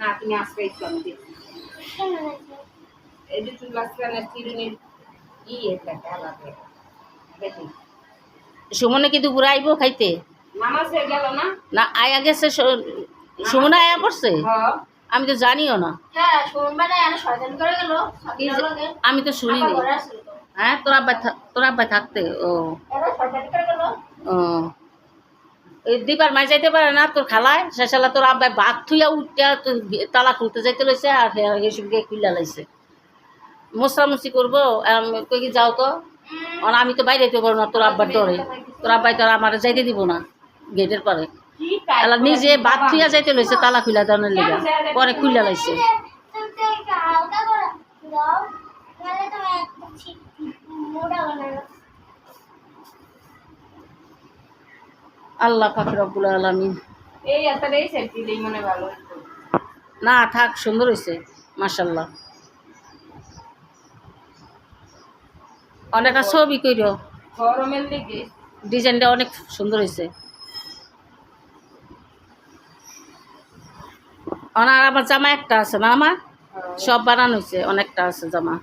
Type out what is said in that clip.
না তুমি আজকে একটু আমি দেখি এই যে চুল আসলে চিরুনির এটা আলাদা দেখি সুমনে কি দুপুরে আইব খাইতে? নামাজে গেল না? না আয়া গেছে, সুমনে আয়া পড়ছে? হ্যাঁ আমি তো জানিও না। হ্যাঁ সুমন মানে এনে শয়তান করে গেল আমি তো শুনিনি। হ্যাঁ তোর আব্বাই থাকতে ও এরা শয়তান করে গেল। ও এই দীপার মাই যাইতে পারে না তোর খালায় শেষালা তোর আব্বাই বাঘ থুইয়া উঠতে তালা খুলতে যাইতে লইছে আর এসব গিয়ে খুললা লাইছে মোছামুছি করবো কই কি যাও তো আমি তো বাইরে যেতে পারবো না তোর আব্বার ডরে তোর আব্বাই তো আর আমার যাইতে দিব না গেটের পরে এলা নিজে বাঘ থুইয়া যাইতে লইছে তালা খুলা দেওয়ার লিগা পরে খুললা লাইছে আল্লাহ পাক রব্বুল আলামিন। এই একটা এই সেট দিলেই মনে ভালো হতো। না থাক সুন্দর হয়েছে মাশাল্লাহ। অনেকটা ছবি কইরো গরমের লেগে ডিজাইনটা অনেক সুন্দর হয়েছে। আমার জামা একটা আছে না আমার সব বানানো হয়েছে অনেকটা আছে জামা।